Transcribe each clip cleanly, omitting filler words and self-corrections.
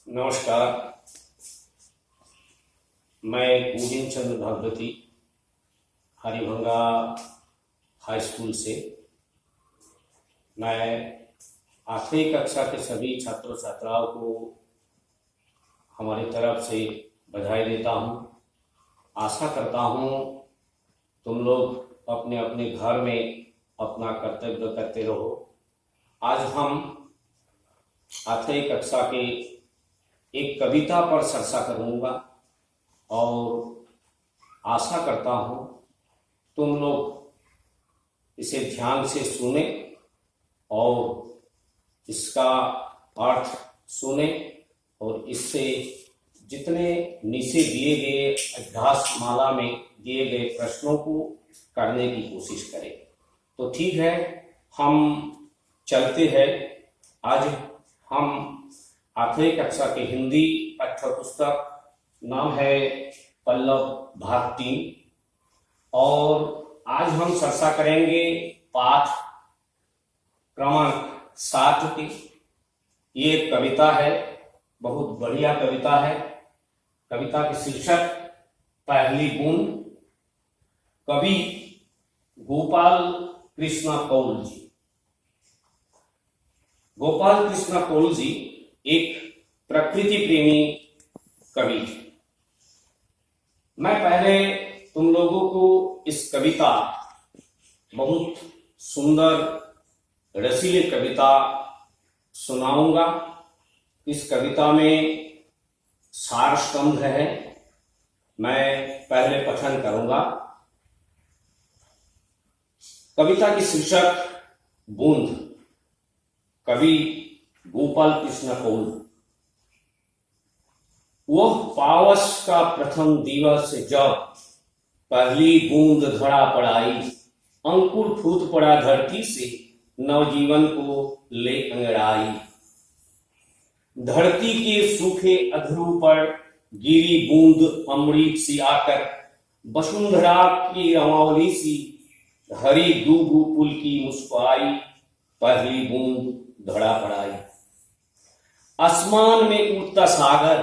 नमस्कार। मैं गोविंद चंद्र Bhagwati Haribhanga high school से मैं 8वीं कक्षा के सभी छात्रों छात्राओं को हमारी तरफ से बधाई देता हूँ। आशा करता हूँ तुम लोग अपने अपने घर में अपना कर्तव्य करते रहो। आज हम 8वीं कक्षा के एक कविता पर चर्चा करूँगा और आशा करता हूँ तुम लोग इसे ध्यान से सुने और इसका अर्थ सुने और इससे जितने नीचे दिए गए अभ्यास माला में दिए गए प्रश्नों को करने की कोशिश करें। तो ठीक है, हम चलते हैं। आज हम 8वीं कक्षा के हिंदी पाठ्य पुस्तक नाम है पल्लव भाग 3 और आज हम चर्चा करेंगे पाठ क्रमांक 7 की। ये कविता है, बहुत बढ़िया कविता है। कविता की शीर्षक पहली बूंद। कवि गोपाल कृष्ण कौल जी। गोपाल कृष्ण कौल जी एक प्रकृति प्रेमी कवि थे। मैं पहले तुम लोगों को इस कविता, बहुत सुंदर रसीली कविता सुनाऊंगा। इस कविता में सार स्तंभ है, मैं पहले पठन करूंगा। कविता की शीर्षक बूंद। कवि गोपाल कृष्ण कौल। वह पावस का प्रथम दिवस जब पहली बूंद धरा पड़ाई, अंकुर फूट पड़ा धरती से नवजीवन को ले अंगड़ाई। धरती के सूखे अधरों पर गिरी बूंद अमृत सी आकर, वसुंधरा की रमावली सी हरी दूबू पुल की मुस्कुराई। पहली बूंद धरा पड़ाई। आसमान में उड़ता सागर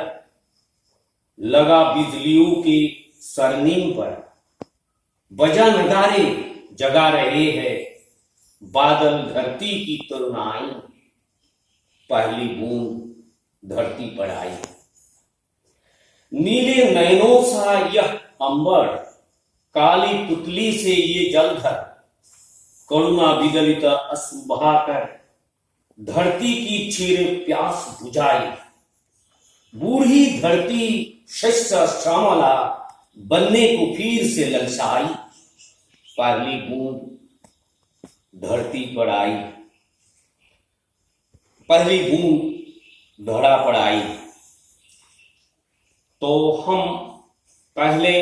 लगा बिजलियों के सरनीम पर, बजा नगारे जगा रहे हैं बादल धरती की तरुणाई। पहली बूंद धरती पर आई। नीले नयनों सा यह अंबर, काली पुतली से ये जलधर, करुणा विगलित अश्रु बहाकर धरती की चीरे प्यास बुझाई। बूढ़ी धरती शस्य श्यामला बनने को फिर से ललचाई। पहली बूंद धरती पर आई। पहली बूंद धरा पर आई। तो हम पहले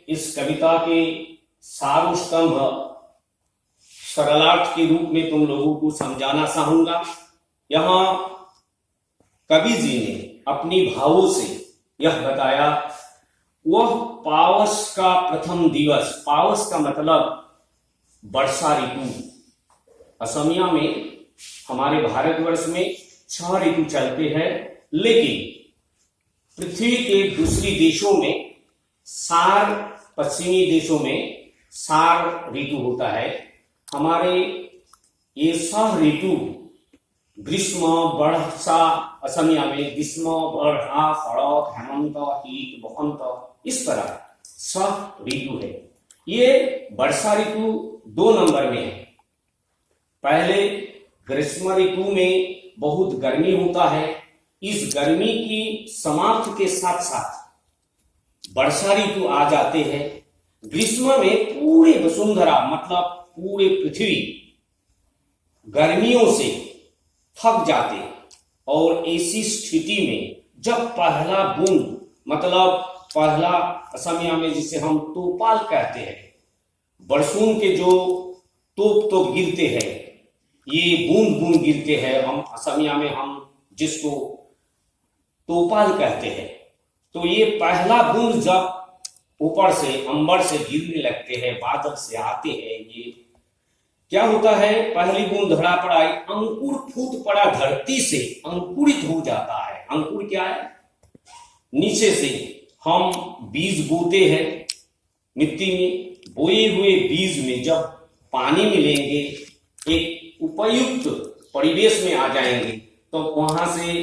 इस कविता के सार स्तंभ सरलार्थ के रूप में तुम लोगों को समझाना चाहूंगा। यहां कवि जी ने अपनी भावों से यह बताया, वह पावस का प्रथम दिवस। पावस का मतलब वर्षा ऋतु। असमिया में, हमारे भारतवर्ष में 6 ऋतु चलते हैं, लेकिन पृथ्वी के दूसरी देशों में, सार पश्चिमी देशों में सार ऋतु होता है। हमारे ये 6 ऋतु ग्रीष्म, वर्षा, असमिया में ग्रीष्म, वर्षा, शरद, हेमंत, शीत, बसंत, इस तरह 6 ऋतु है। ये वर्षा ऋतु 2 नंबर में है। पहले ग्रीष्म ऋतु में बहुत गर्मी होता है। इस गर्मी की समाप्ति के साथ साथ वर्षा ऋतु आ जाते हैं। ग्रीष्म में पूरे वसुंधरा मतलब पूरे पृथ्वी गर्मियों से थक जाते हैं और ऐसी स्थिति में जब पहला बूंद मतलब पहला, असमिया में जिसे हम तोपाल कहते हैं, बरसों के जो तो गिरते हैं, ये बूंद बूंद गिरते हैं। हम असमिया में हम जिसको तोपाल कहते हैं। तो ये पहला बूंद जब ऊपर से अंबर से गिरने लगते हैं, बादल से आते हैं, ये क्या होता है? पहली बूंद धरा पर आई, अंकुर फूट पड़ा धरती से, अंकुरित हो जाता है। अंकुर क्या है? नीचे से हम बीज बोते हैं मिट्टी में, बोए हुए बीज में जब पानी मिलेंगे, एक उपयुक्त परिवेश में आ जाएंगे, तो वहां से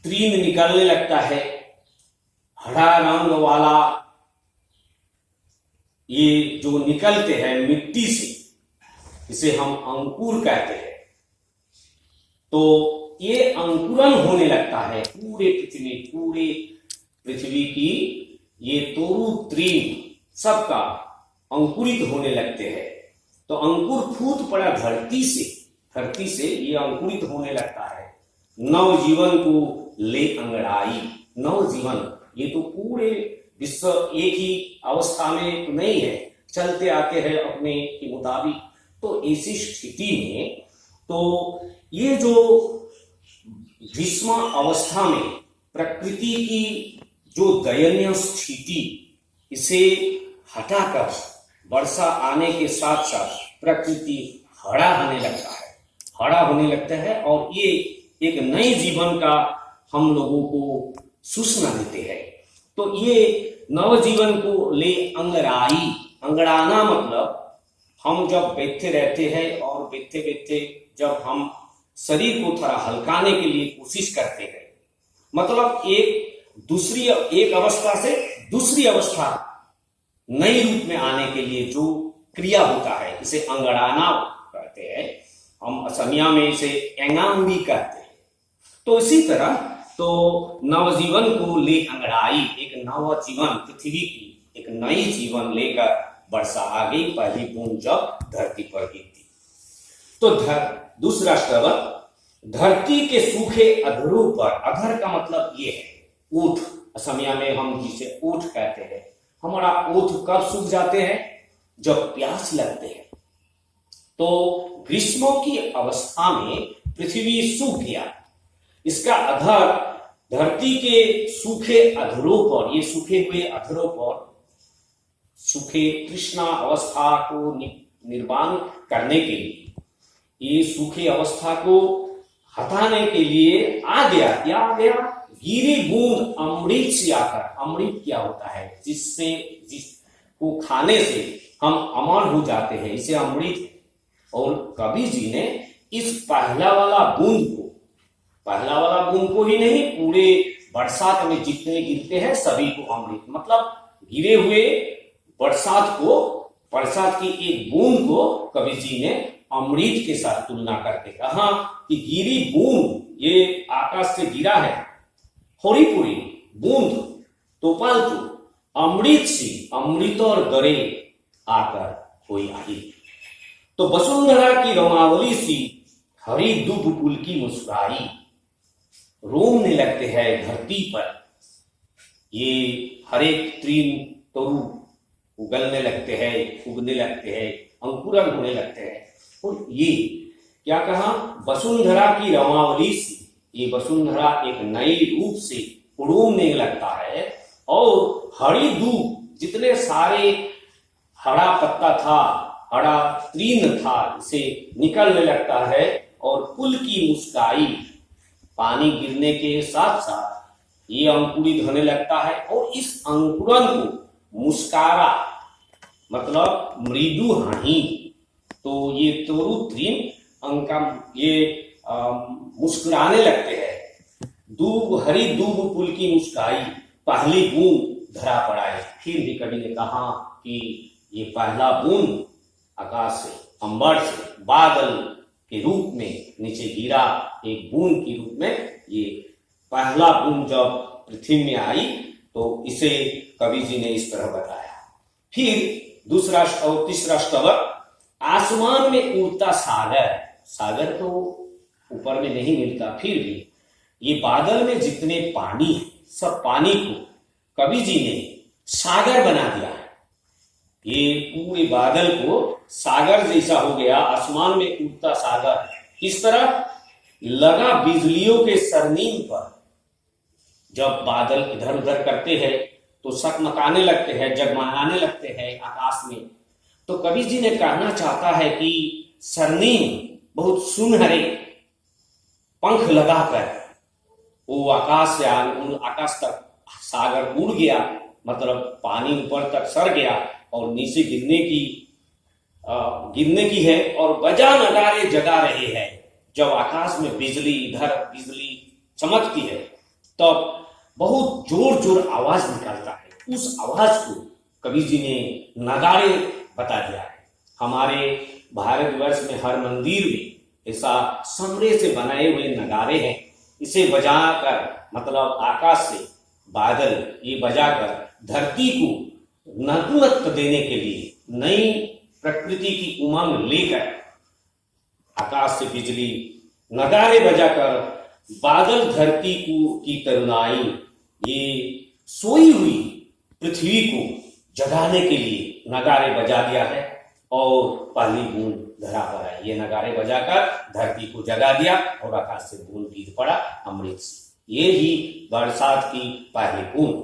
तृण निकलने लगता है, हरा रंग वाला ये जो निकलते हैं मिट्टी से, इसे हम अंकुर कहते हैं। तो ये अंकुरन होने लगता है पूरे पृथ्वी की, ये तोरु तृण सबका अंकुरित होने लगते हैं। तो अंकुर फूट पड़ा धरती से ये अंकुरित होने लगता है। नवजीवन को ले अंगड़ाई, नवजीवन, ये तो पूरे विश्व एक ही अवस्था में तो नहीं है, चलते आते हैं अपने के मुताबिक। तो ऐसी स्थिति में तो ये जो विषम अवस्था में प्रकृति की जो दयनीय स्थिति, इसे हटाकर वर्षा आने के साथ साथ प्रकृति हरा होने लगता है और ये एक नए जीवन का हम लोगों को सूचना देते हैं। तो ये नवजीवन को ले अंगड़ाई, अंगड़ाना मतलब हम जब बैठे रहते हैं और बैठे बैठे जब हम शरीर को थोड़ा हल्काने के लिए कोशिश करते हैं, मतलब एक अवस्था से दूसरी अवस्था नई रूप में आने के लिए जो क्रिया होता है, इसे अंगड़ाना कहते हैं। हम असमिया में इसे एंगांगी कहते हैं। तो इसी तरह तो नवजीवन को ले अंगड़ाई, एक नव जीवन, पृथ्वी की एक नई जीवन लेकर वर्षा आ गई, पहली बूंद जब धरती पर गिरती। तो दूसरा श्रवण, धरती के सूखे अधरों पर, अधर का मतलब ये है ओठ, असमिया में हम जिसे ओठ कहते हैं। हमारा ओठ कब सूख जाते हैं? जब प्यास लगते हैं। तो ग्रीष्मों की अवस्था में पृथ्वी सूख गया, इसका अधर धरती के सूखे अधरों पर, ये सूखे हुए अधरों पर सूखे तृष्णा अवस्था को निर्वाण करने के लिए, ये सूखे अवस्था को हटाने के लिए आ गया। क्या आ गया? गिरी बूंद अमृत से आकर, अमृत क्या होता है? जिसको खाने से हम अमर हो जाते हैं, इसे अमृत है। और कबीर जी ने इस पहला वाला बूंद को ही नहीं, पूरे बरसात में जितने गिरते हैं सभी को अमृत, मतलब गिरे हुए बरसात की एक बूंद को कबीर जी ने अमृत के साथ तुलना करके कहा कि गिरी बूंद, ये आकाश से गिरा है, हरिपुरी बूंद तो पालतू, अमृत सी, अमृत और गरे आकर कोई आई। तो वसुंधरा की रमावली सी हरी दुब पुल की मुस्कुराई, रोमने लगते हैं धरती पर, ये हरेक तृण तरु उगलने लगते हैं, अंकुरन होने लगते हैं। और ये क्या कहा? वसुंधरा की रमावली सी, ये वसुंधरा एक नई रूप से उड़ने लगता है और हरी दूब, जितने सारे हरा पत्ता था, हरा तृण था, इसे निकलने लगता है और पुल की मुस्काई, पानी गिरने के साथ साथ ये अंकुरित होने लगता है। और इस अंकुरन को मुस्कारा मतलब मृदु हानि, तो ये तोरु तृण अंका ये मुस्कुराने लगते हैं। दूब, हरी दूब पुल की मुस्काई, पहली बूंद धरा पड़ाए। फिर भी कवि ने कहा कि ये पहला बूंद आकाश से, अंबर से, बादल के रूप में नीचे गिरा, एक बूंद के रूप में ये पहला बूंद जब पृथ्वी में आई, तो इसे कवि जी ने इस तरह बताया। फिर दूसरा और तीसरा स्तवर, आसमान में उड़ता सागर, सागर तो ऊपर में नहीं मिलता, फिर भी ये बादल में जितने पानी है, सब पानी को कवि जी ने सागर बना दिया है। ये पूरे बादल को सागर जैसा हो गया, आसमान में उड़ता सागर। किस तरह? लगा बिजलियों के सरनीम पर, जब बादल इधर उधर करते हैं तो सकमकाने लगते हैं, जगमगाने लगते हैं आकाश में। तो कवि जी ने कहना चाहता है कि सरनीम बहुत सुनहरे पंख लगाकर वो आकाश से आकाश तक सागर उड़ गया, मतलब पानी ऊपर तक सर गया और नीचे गिरने की है, और बजा नगारे जगा रहे हैं। जब आकाश में बिजली, इधर बिजली चमकती है तब बहुत जोर जोर आवाज निकलता है। उस आवाज को कवि जी ने नगाड़े बता दिया है। हमारे भारतवर्ष में हर मंदिर में ऐसा समरे से बनाए हुए नगाड़े हैं। इसे बजाकर, मतलब आकाश से बादल ये बजाकर धरती को नवत्व देने के लिए, नई प्रकृति की उमंग लेकर, आकाश से बिजली नगाड़े बजाकर बादल धरती की तरुणाई, ये सोई हुई पृथ्वी को जगाने के लिए नगाड़े बजा दिया है और पहली बूंद धरा पर आई। ये नगाड़े बजाकर धरती को जगा दिया और आकाश से बूंद गिर पड़ा अमृत से। ये ही बरसात की पहली बूंद।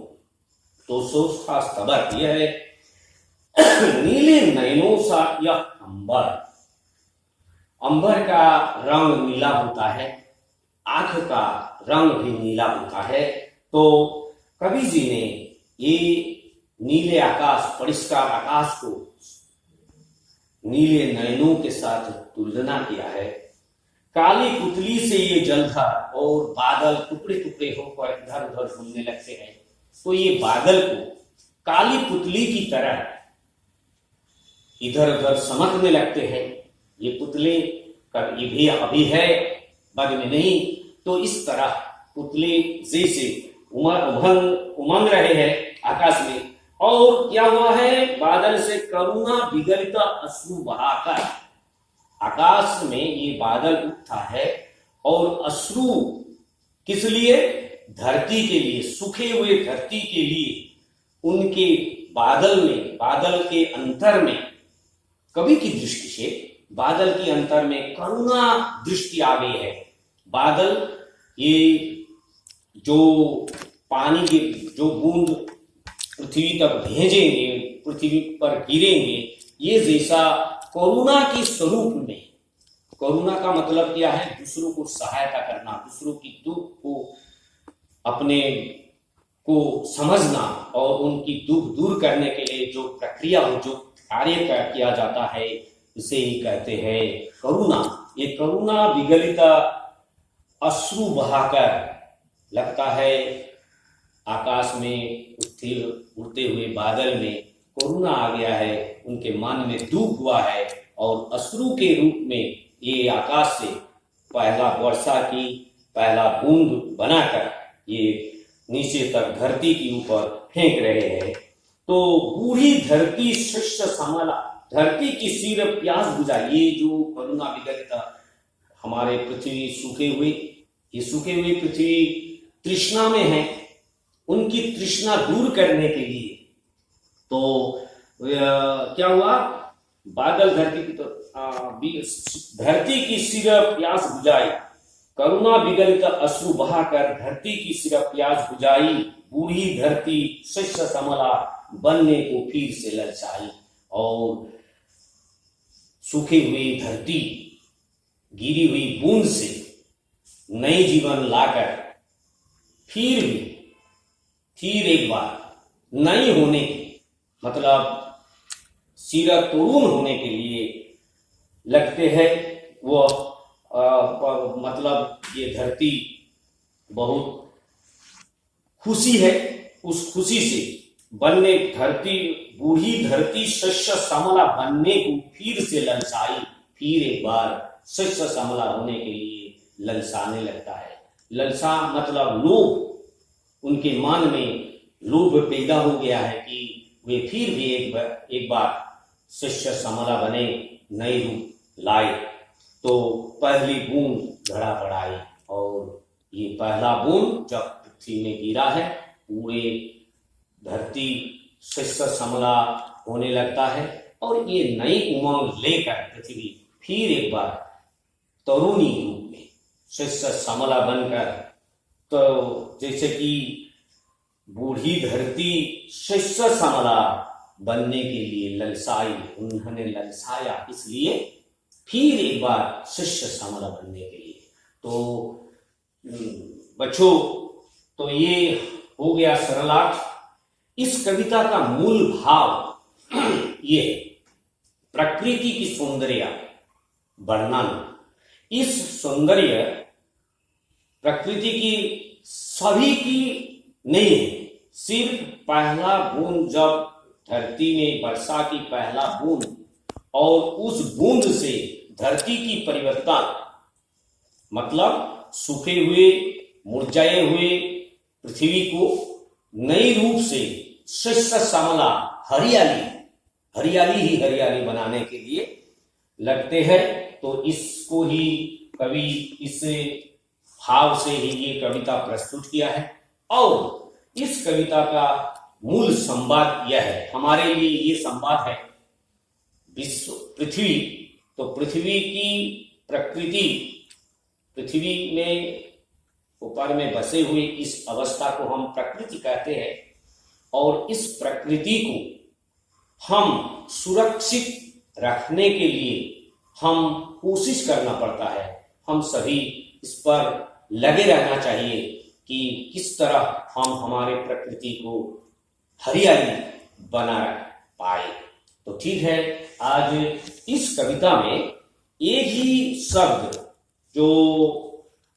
तो सोचता स्तबक यह है नीले नयनों सा यह अंबर। अंबर का रंग नीला होता है, आंख का रंग भी नीला होता है। तो कवि जी ने ये नीले आकाश, परिष्कार आकाश को नीले नयनों के साथ तुलना किया है। काली पुतली से ये जलधर और बादल टुकड़े टुकड़े होकर इधर उधर घूमने लगते हैं। तो ये बादल को काली पुतली की तरह इधर उधर समकने लगते हैं। ये पुतले ये भी अभी है, बाद में नहीं। तो इस तरह पुतले जैसे उमंग रहे हैं आकाश में। और क्या हुआ है, बादल से करुणा विगलित अश्रु बहाकर, आकाश में ये बादल उठता है और अश्रु किस लिए, धरती के लिए, सूखे हुए धरती के लिए। उनके बादल के अंतर में, कवि की दृष्टि से बादल के अंतर में करुणा दृष्टि आ गई है। बादल ये जो पानी के जो बूंद पृथ्वी तक भेजेंगे, पृथ्वी पर गिरेंगे, ये जैसा करुणा के स्वरूप में, करुणा का मतलब क्या है, दूसरों को सहायता करना, दूसरों की दुख को अपने को समझना और उनकी दुख दूर करने के लिए जो प्रक्रिया हो, जो कार्य किया जाता है, इसे ही कहते हैं करुणा। ये करुणा विगलित अश्रु बहाकर, लगता है आकाश में उड़ते हुए बादल में करुणा आ गया है, उनके मन में दुख हुआ है और अश्रु के रूप में ये आकाश से पहला वर्षा की पहला बूंद बनाकर ये नीचे तक धरती के ऊपर फेंक रहे हैं। तो बूढ़ी धरती शिष्य संभाला, धरती की सिर प्यास बुझाई। ये जो करुणा विगलित हमारे पृथ्वी सूखे हुए पृथ्वी तृष्णा में है, उनकी तृष्णा दूर करने के लिए तो क्या हुआ, बादल धरती की सिर प्यास बुझाई, करुणा विगलित अश्रु बहाकर धरती की सिर प्यास बुझाई, बूढ़ी धरती शिष्य संभला बनने को फिर से ललचाई। और सूखी हुई धरती गिरी हुई बूंद से नई जीवन लाकर फिर एक बार नई होने की, मतलब सिर तरुण होने के लिए लगते हैं। वो मतलब ये धरती बहुत खुशी है, उस खुशी से बनने धरती, बूढ़ी धरती शस्य श्यामला बनने को फिर से ललचाई, फिर एक बार शस्य श्यामला होने के लिए ललचाने लगता है। ललसा मतलब लोभ, उनके मन में लोभ पैदा हो गया है कि वे फिर भी एक बार शस्य श्यामला बने, नई रूप लाए। तो पहली बूंद घड़ा पड़ाई और ये पहला बूंद जब पृथ्वी में गिरा है, पूरे धरती शस्य श्यामला होने लगता है और ये नई उमंग लेकर पृथ्वी फिर एक बार तरुणी रूप में शस्य श्यामला बनकर, तो जैसे कि बूढ़ी धरती शस्य श्यामला बनने के लिए ललसाई, उन्होंने ललसाया, इसलिए फिर एक बार शस्य श्यामला बनने के लिए। तो बच्चों, तो ये हो गया सरलार्थ। इस कविता का मूल भाव ये है, प्रकृति की सौंदर्य वर्णन। इस सौंदर्य प्रकृति की सभी की नहीं है, सिर्फ पहला बूंद, जब धरती में वर्षा की पहला बूंद और उस बूंद से धरती की परिवर्तन, मतलब सूखे हुए मुरझाए हुए पृथ्वी को नई रूप से शस्य श्यामला हरियाली, हरियाली ही हरियाली बनाने के लिए लगते हैं। तो इसको ही कवि इस भाव से ही ये कविता प्रस्तुत किया है। और इस कविता का मूल संवाद यह है, हमारे लिए ये संवाद है, विश्व पृथ्वी, तो पृथ्वी की प्रकृति, पृथ्वी में ऊपर में बसे हुए इस अवस्था को हम प्रकृति कहते हैं। और इस प्रकृति को हम सुरक्षित रखने के लिए हम कोशिश करना पड़ता है। हम सभी इस पर लगे रहना चाहिए कि किस तरह हम हमारे प्रकृति को हरियाली बना पाए। तो ठीक है, आज इस कविता में एक ही शब्द, जो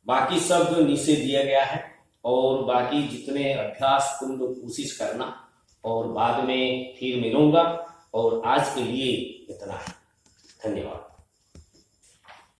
बाकी शब्द नीचे दिया गया है, और बाकी जितने अभ्यास तुम लोग कोशिश करना, और बाद में फिर मिलूंगा। और आज के लिए इतना है, धन्यवाद।